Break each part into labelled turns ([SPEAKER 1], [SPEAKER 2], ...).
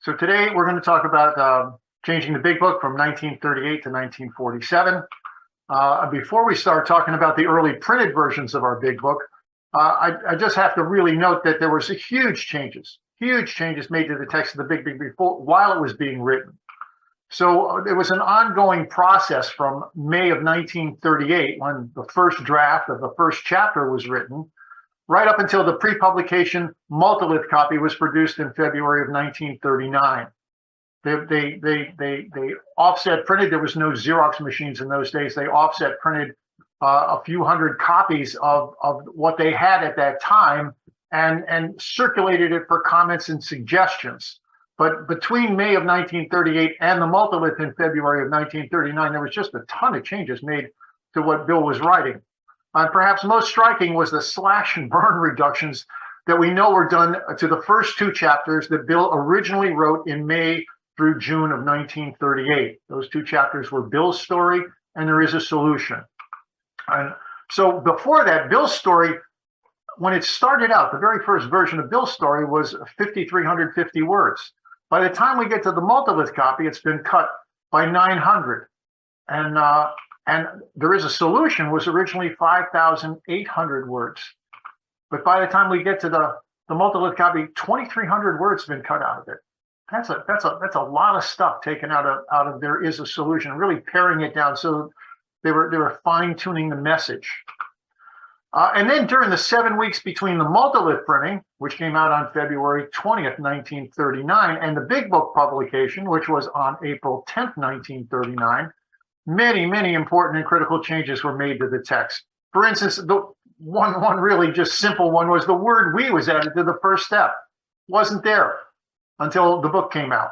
[SPEAKER 1] So today we're going to talk about changing the big book from 1938 to 1947. Before we start talking about the early printed versions of our big book, I just have to really note that there was huge changes made to the text of the big book before, while it was being written. So there was an ongoing process from May of 1938, when the first draft of the first chapter was written, right up until the pre-publication multilith copy was produced in February of 1939. They offset printed. There was no Xerox machines in those days. They offset printed a few hundred copies of what they had at that time and circulated it for comments and suggestions. But between May of 1938 and the multilith in February of 1939, there was just a ton of changes made to what Bill was writing. Perhaps most striking was the slash and burn reductions that we know were done to the first two chapters that Bill originally wrote in May through June of 1938. Those two chapters were Bill's story and There Is a Solution. And so before that, Bill's story, when it started out, the very first version of Bill's story was 5,350 words. By the time we get to the multilith copy, it's been cut by 900. And There Is a Solution was originally 5,800 words. But by the time we get to the multilith copy, 2,300 words have been cut out of it. That's a lot of stuff taken out of There Is a Solution, really paring it down. So they were fine-tuning the message. And then during the 7 weeks between the multilith printing, which came out on February 20th, 1939, and the big book publication, which was on April 10th, 1939, many important and critical changes were made to the text. For instance, the one really just simple one was the word "we" was added to the first step. Wasn't there until the book came out.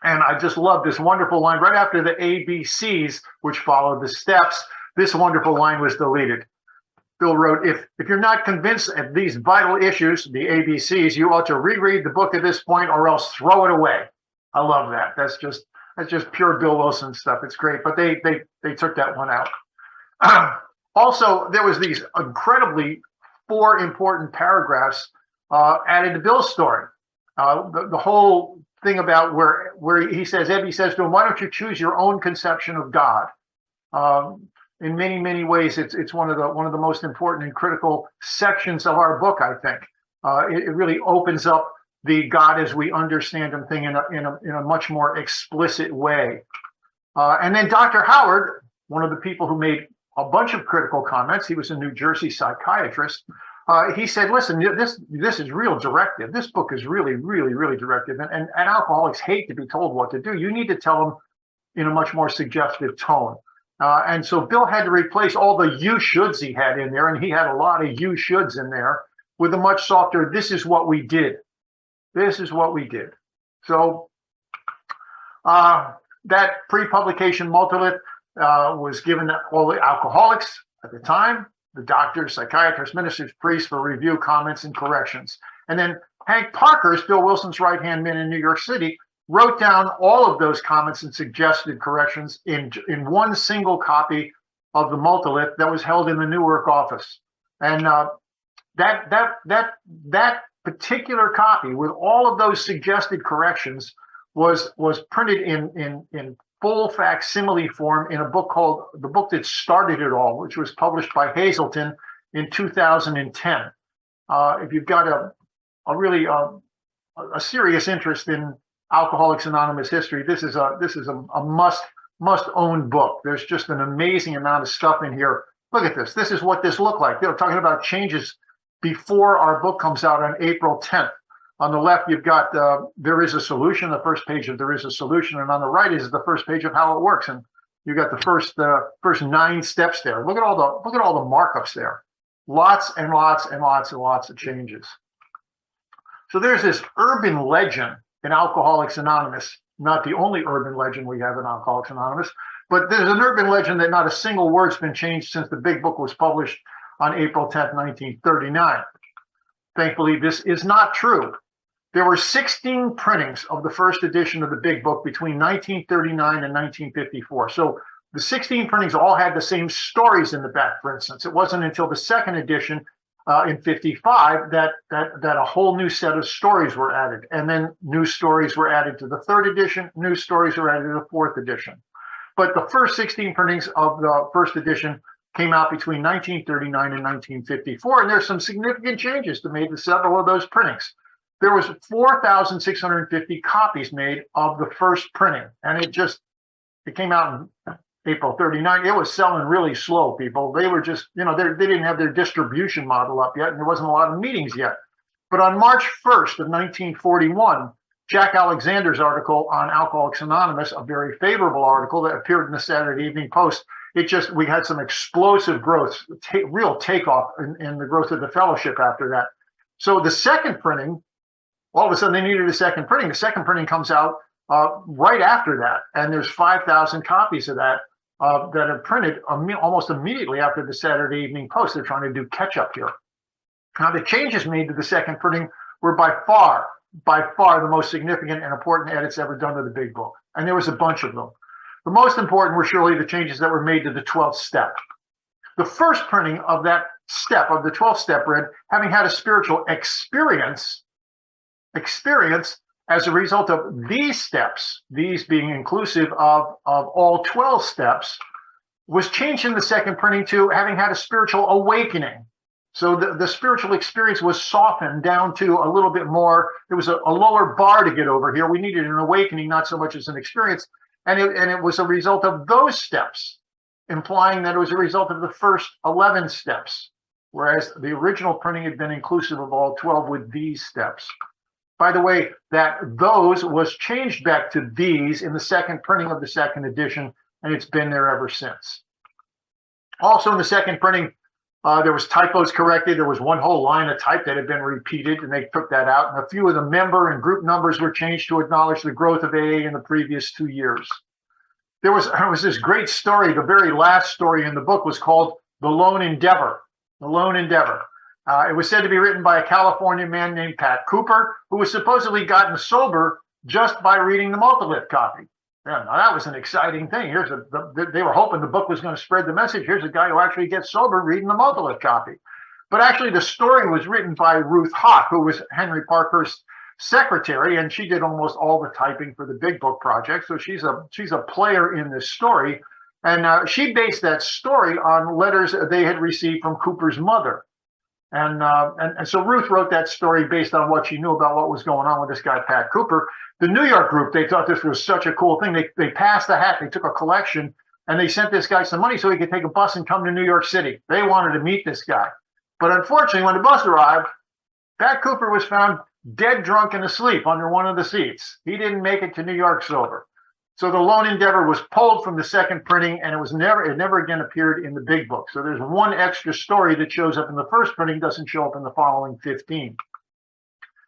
[SPEAKER 1] And I just love this wonderful line right after the ABCs, which followed the steps. This wonderful line was deleted. Bill wrote, if you're not convinced of these vital issues, the ABCs, you ought to reread the book at this point or else throw it away. I love that. That's just pure Bill Wilson stuff. It's great, but they took that one out. Also, there was these incredibly 4 important paragraphs added to Bill's story. The whole thing about where Ebby says to him, why don't you choose your own conception of God? In many ways, it's one of the most important and critical sections of our book, I think. It really opens up the God as we understand him thing in a much more explicit way. And then Dr. Howard, one of the people who made a bunch of critical comments, he was a New Jersey psychiatrist. He said, listen, this is real directive. This book is really directive. And alcoholics hate to be told what to do. You need to tell them in a much more suggestive tone. And so Bill had to replace all the you shoulds he had in there, and he had a lot of you shoulds in there, with a much softer, this is what we did. This is what we did. So that pre-publication multilith was given to all the alcoholics at the time, the doctors, psychiatrists, ministers, priests for review, comments, and corrections. And then Hank Parkhurst, Bill Wilson's right-hand man in New York City, wrote down all of those comments and suggested corrections in one single copy of the multilith that was held in the Newark office. And that particular copy with all of those suggested corrections was printed in full facsimile form in a book called The Book That Started It All, which was published by Hazelton in 2010. If you've got a really serious interest in Alcoholics Anonymous history, this is a must own book. There's just an amazing amount of stuff in here. Look at this. This is what this looked like. They're talking about changes before our book comes out on April 10th. On the left, you've got There Is a Solution, the first page of There Is a Solution, and on the right is the first page of how it works. And you've got the first 9 steps there. Look at all the markups there. Lots and lots of changes. So there's this urban legend in Alcoholics Anonymous, not the only urban legend we have in Alcoholics Anonymous, but there's an urban legend that not a single word's been changed since the big book was published on April 10th, 1939. Thankfully, this is not true. There were 16 printings of the first edition of the big book between 1939 and 1954. So the 16 printings all had the same stories in the back, for instance. It wasn't until the second edition in 55 that a whole new set of stories were added. And then new stories were added to the third edition, new stories were added to the fourth edition. But the first 16 printings of the first edition came out between 1939 and 1954, and there's some significant changes to made to several of those printings. There was 4,650 copies made of the first printing, and it came out in April 39. It was selling really slow, people. They were just, they didn't have their distribution model up yet, and there wasn't a lot of meetings yet. But on March 1st of 1941, Jack Alexander's article on Alcoholics Anonymous, a very favorable article that appeared in the Saturday Evening Post, we had some explosive growth, real takeoff in the growth of the fellowship after that. So the second printing, all of a sudden they needed a second printing. The second printing comes out right after that, and there's 5,000 copies of that that are printed almost immediately after the Saturday Evening Post. They're trying to do catch up here. Now, the changes made to the second printing were by far the most significant and important edits ever done to the big book. And there was a bunch of them. The most important were surely the changes that were made to the 12th step. The first printing of that step, of the 12th step, read, having had a spiritual experience as a result of these steps, these being inclusive of all 12 steps, was changed in the second printing to having had a spiritual awakening. So the spiritual experience was softened down to a little bit more. There was a lower bar to get over here. We needed an awakening, not so much as an experience. And it was a result of those steps, implying that it was a result of the first 11 steps, whereas the original printing had been inclusive of all 12 with these steps. By the way, that those was changed back to these in the second printing of the second edition, and it's been there ever since. Also in the second printing, there was typos corrected. There was one whole line of type that had been repeated, and they took that out. And a few of the member and group numbers were changed to acknowledge the growth of AA in the previous 2 years. There was this great story. The very last story in the book was called The Lone Endeavor. The Lone Endeavor. It was said to be written by a California man named Pat Cooper, who was supposedly gotten sober just by reading the multilith copy. Yeah, now that was an exciting thing. They were hoping the book was going to spread the message. Here's a guy who actually gets sober reading the multilith copy. But actually, the story was written by Ruth Hawk, who was Henry Parkhurst's secretary, and she did almost all the typing for the Big Book project. So she's a player in this story, and she based that story on letters they had received from Cooper's mother. And so Ruth wrote that story based on what she knew about what was going on with this guy, Pat Cooper. The New York group, they thought this was such a cool thing. They passed the hat. They took a collection, and they sent this guy some money so he could take a bus and come to New York City. They wanted to meet this guy. But unfortunately, when the bus arrived, Pat Cooper was found dead drunk and asleep under one of the seats. He didn't make it to New York sober. So the Lone Endeavor was pulled from the second printing, and it never again appeared in the Big Book. So there's one extra story that shows up in the first printing, doesn't show up in the following 15.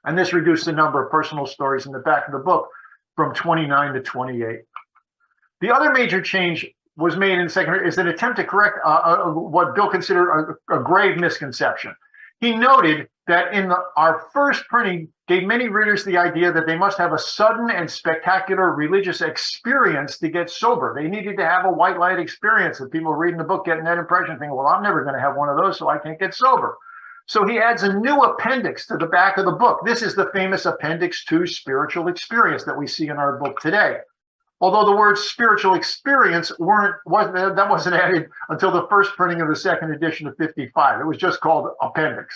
[SPEAKER 1] And this reduced the number of personal stories in the back of the book from 29 to 28. The other major change was made in the second is an attempt to correct what Bill considered a grave misconception. He noted that our first printing gave many readers the idea that they must have a sudden and spectacular religious experience to get sober. They needed to have a white light experience. And people reading the book getting that impression, thinking, well, I'm never going to have one of those, so I can't get sober. So he adds a new appendix to the back of the book. This is the famous Appendix 2 spiritual experience that we see in our book today. Although the word spiritual experience wasn't added until the first printing of the second edition of 55. It was just called Appendix.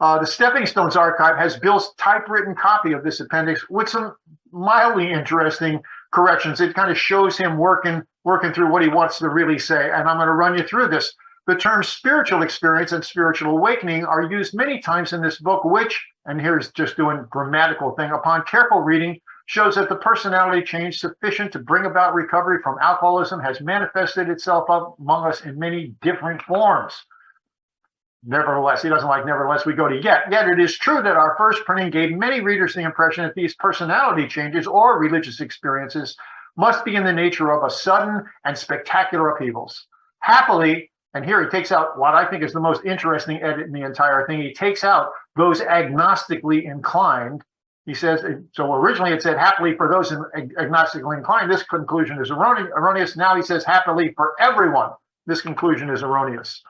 [SPEAKER 1] The Stepping Stones archive has Bill's typewritten copy of this appendix with some mildly interesting corrections. It kind of shows him working through what he wants to really say. And I'm going to run you through this. The terms spiritual experience and spiritual awakening are used many times in this book, which, and here's just doing grammatical thing, upon careful reading, shows that the personality change sufficient to bring about recovery from alcoholism has manifested itself among us in many different forms. Nevertheless, he doesn't like nevertheless, we go to yet. Yet it is true that our first printing gave many readers the impression that these personality changes or religious experiences must be in the nature of a sudden and spectacular upheavals. Happily, and here he takes out what I think is the most interesting edit in the entire thing. He takes out those agnostically inclined. He says, so originally it said happily for those agnostically inclined. This conclusion is erroneous. Now he says happily for everyone. This conclusion is erroneous.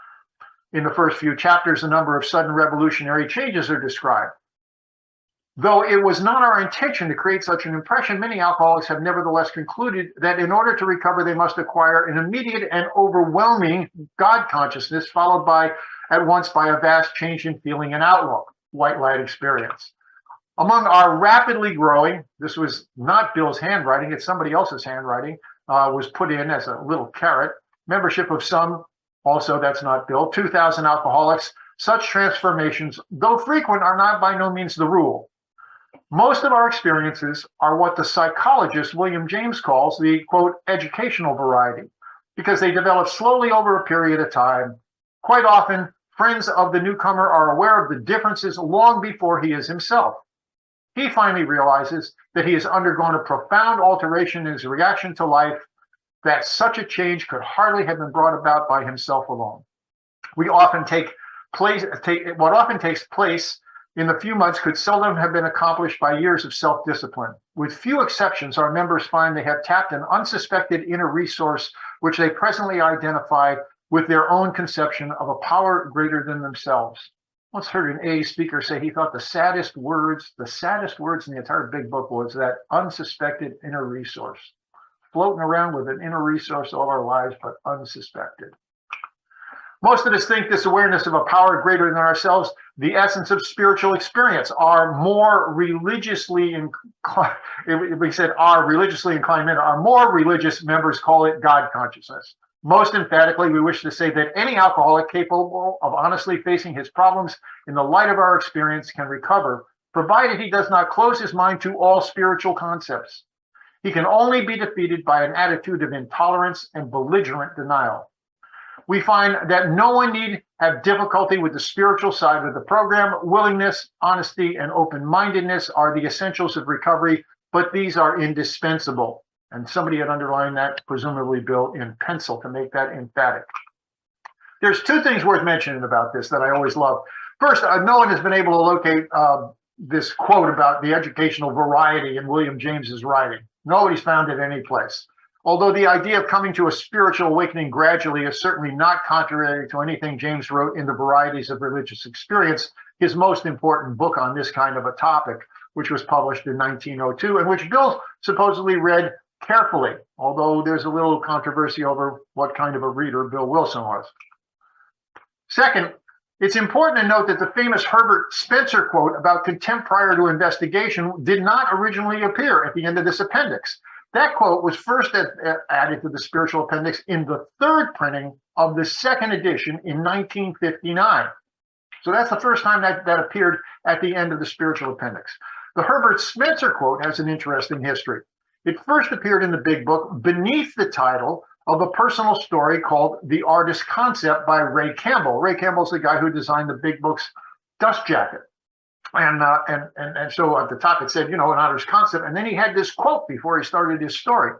[SPEAKER 1] In the first few chapters, a number of sudden revolutionary changes are described. Though it was not our intention to create such an impression, many alcoholics have nevertheless concluded that in order to recover, they must acquire an immediate and overwhelming God consciousness, followed at once by a vast change in feeling and outlook, white light experience. Among our rapidly growing, this was not Bill's handwriting, it's somebody else's handwriting, was put in as a little carrot, membership of some, also that's not Bill, 2,000 alcoholics. Such transformations, though frequent, are not by no means the rule. Most of our experiences are what the psychologist William James calls the, quote, educational variety, because they develop slowly over a period of time. Quite often, friends of the newcomer are aware of the differences long before he is himself. He finally realizes that he has undergone a profound alteration in his reaction to life, that such a change could hardly have been brought about by himself alone. What often takes place in the few months could seldom have been accomplished by years of self-discipline. With few exceptions, our members find they have tapped an unsuspected inner resource which they presently identify with their own conception of a power greater than themselves. Once heard an AA speaker say he thought the saddest words in the entire big book was that unsuspected inner resource. Floating around with an inner resource all our lives, but unsuspected. Most of us think this awareness of a power greater than ourselves, the essence of spiritual experience, our more religiously inclined men, our more religious members call it God consciousness. Most emphatically, we wish to say that any alcoholic capable of honestly facing his problems in the light of our experience can recover, provided he does not close his mind to all spiritual concepts. He can only be defeated by an attitude of intolerance and belligerent denial. We find that no one need have difficulty with the spiritual side of the program. Willingness, honesty, and open-mindedness are the essentials of recovery, but these are indispensable. And somebody had underlined that, presumably Bill, in pencil to make that emphatic. There's two things worth mentioning about this that I always love. First, no one has been able to locate this quote about the educational variety in William James's writing. Nobody's found it any place. Although the idea of coming to a spiritual awakening gradually is certainly not contrary to anything James wrote in The Varieties of Religious Experience, his most important book on this kind of a topic, which was published in 1902, and which Bill supposedly read carefully, although there's a little controversy over what kind of a reader Bill Wilson was. Second, it's important to note that the famous Herbert Spencer quote about contempt prior to investigation did not originally appear at the end of this appendix. That quote was first added to the spiritual appendix in the third printing of the second edition in 1959. So that's the first time that appeared at the end of the spiritual appendix. The Herbert Spencer quote has an interesting history. It first appeared in the big book beneath the title of a personal story called The Artist Concept by Ray Campbell. Ray Campbell's the guy who designed the big book's dust jacket. And so at the top it said, an artist concept. And then he had this quote before he started his story.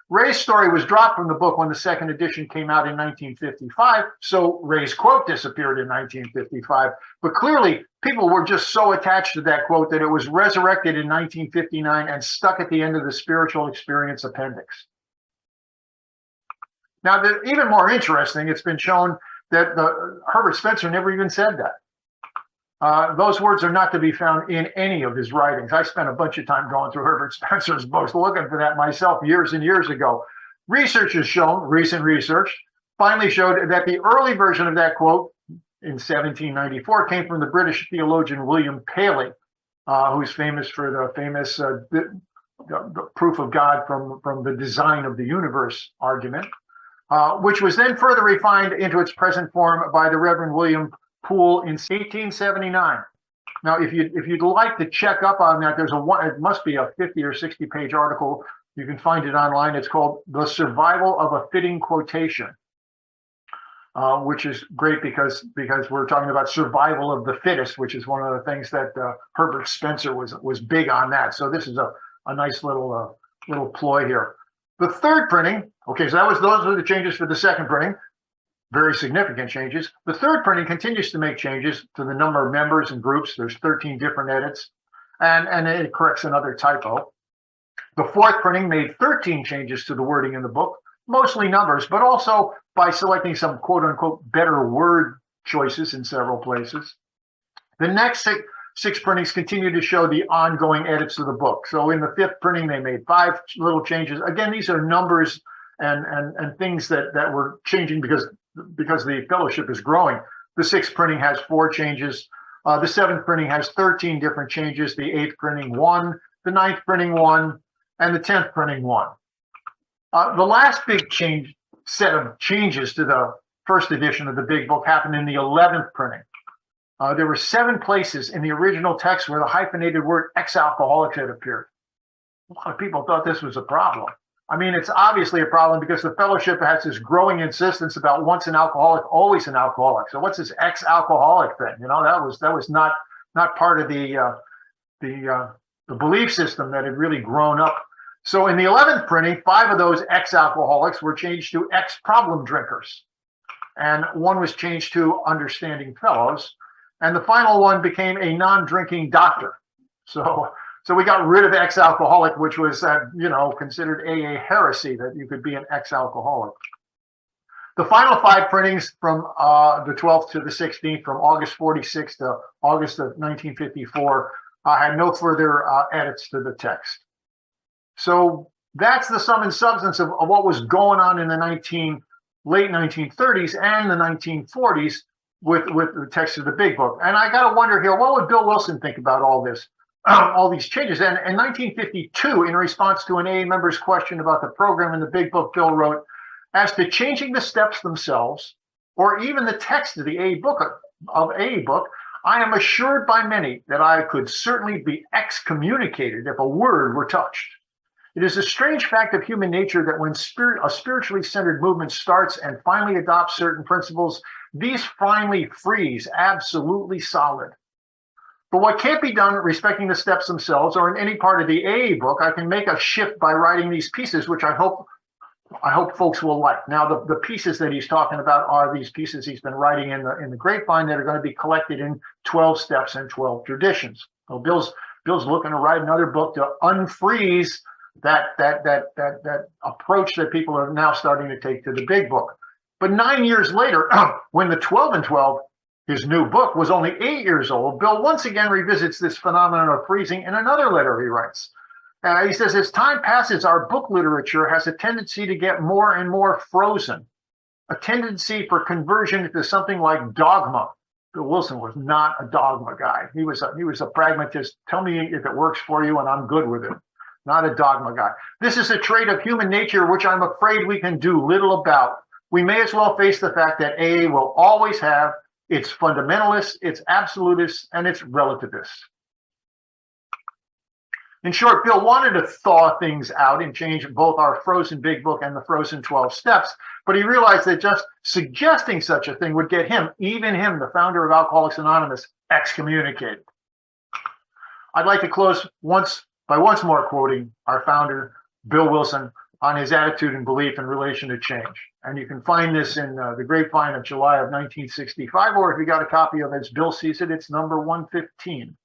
[SPEAKER 1] Ray's story was dropped from the book when the second edition came out in 1955. So Ray's quote disappeared in 1955. But clearly, people were just so attached to that quote that it was resurrected in 1959 and stuck at the end of the spiritual experience appendix. Now, even more interesting, it's been shown that Herbert Spencer never even said that. Those words are not to be found in any of his writings. I spent a bunch of time going through Herbert Spencer's books looking for that myself years and years ago. Research has shown, recent research, finally showed that the early version of that quote in 1794 came from the British theologian William Paley, who's famous for the proof of God from the design of the universe argument, which was then further refined into its present form by the Reverend William Poole in 1879. Now, if you'd like to check up on that, it must be a 50 or 60 page article. You can find it online. It's called The Survival of a Fitting Quotation, which is great because we're talking about survival of the fittest, which is one of the things that Herbert Spencer was big on that. So this is a nice little ploy here. The third printing, okay, so those are the changes for the second printing. Very significant changes. The third printing continues to make changes to the number of members and groups. There's 13 different edits, and it corrects another typo. The fourth printing made 13 changes to the wording in the book, mostly numbers, but also by selecting some quote-unquote better word choices in several places. The next six printings continue to show the ongoing edits to the book. So in the fifth printing, they made 5 little changes. Again, these are numbers and things that were changing because the fellowship is growing. The sixth printing has 4 changes. The seventh printing has 13 different changes. The eighth printing 1, the ninth printing 1, and the 10th printing 1. The last big set of changes to the first edition of the big book happened in the 11th printing. There were 7 places in the original text where the hyphenated word ex-alcoholics had appeared. A lot of people thought this was a problem. I mean, it's obviously a problem because the fellowship has this growing insistence about once an alcoholic, always an alcoholic. So what's this ex-alcoholic thing? You know, that was not part of the belief system that had really grown up. So in the 11th printing, 5 of those ex-alcoholics were changed to ex-problem drinkers, and 1 was changed to understanding fellows, and the final one became a non-drinking doctor. So we got rid of ex-alcoholic, which was, considered AA heresy that you could be an ex-alcoholic. The final 5 printings from the 12th to the 16th, from August 46 to August of 1954, had no further edits to the text. So that's the sum and substance of what was going on in the late 1930s and the 1940s with the text of the big book. And I got to wonder here, what would Bill Wilson think about all this? All these changes. And in 1952, in response to an AA member's question about the program in the big book, Bill wrote, as to changing the steps themselves, or even the text of the AA book, I am assured by many that I could certainly be excommunicated if a word were touched. It is a strange fact of human nature that when a spiritually centered movement starts and finally adopts certain principles, these finally freeze absolutely solid. But what can't be done respecting the steps themselves or in any part of the AA book, I can make a shift by writing these pieces, which I hope folks will like. Now, the pieces that he's talking about are these pieces he's been writing in the grapevine that are going to be collected in 12 steps and 12 traditions. So Bill's looking to write another book to unfreeze that approach that people are now starting to take to the big book. But 9 years later, when the 12 and 12, his new book, was only 8 years old, Bill once again revisits this phenomenon of freezing in another letter he writes. He says, as time passes, our book literature has a tendency to get more and more frozen, a tendency for conversion into something like dogma. Bill Wilson was not a dogma guy. He was a pragmatist. Tell me if it works for you and I'm good with it. Not a dogma guy. This is a trait of human nature which I'm afraid we can do little about. We may as well face the fact that AA will always have its fundamentalists, its absolutists, and its relativists. In short, Bill wanted to thaw things out and change both our frozen big book and the frozen 12 steps, but he realized that just suggesting such a thing would get him, even him, the founder of Alcoholics Anonymous, excommunicated. I'd like to close by once more quoting our founder, Bill Wilson, on his attitude and belief in relation to change. And you can find this in the Grapevine of July of 1965, or if you got a copy of it, as Bill sees it, it's number 115.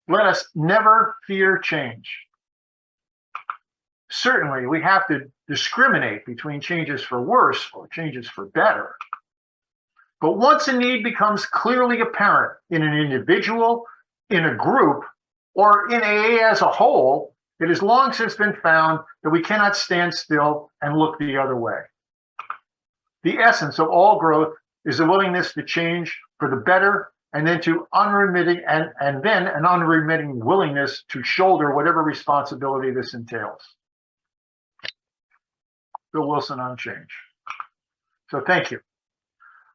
[SPEAKER 1] Let us never fear change. Certainly, we have to discriminate between changes for worse or changes for better. But once a need becomes clearly apparent in an individual, in a group, or in AA as a whole, it has long since been found that we cannot stand still and look the other way. The essence of all growth is a willingness to change for the better, and then an unremitting willingness to shoulder whatever responsibility this entails. Bill Wilson on change. So thank you.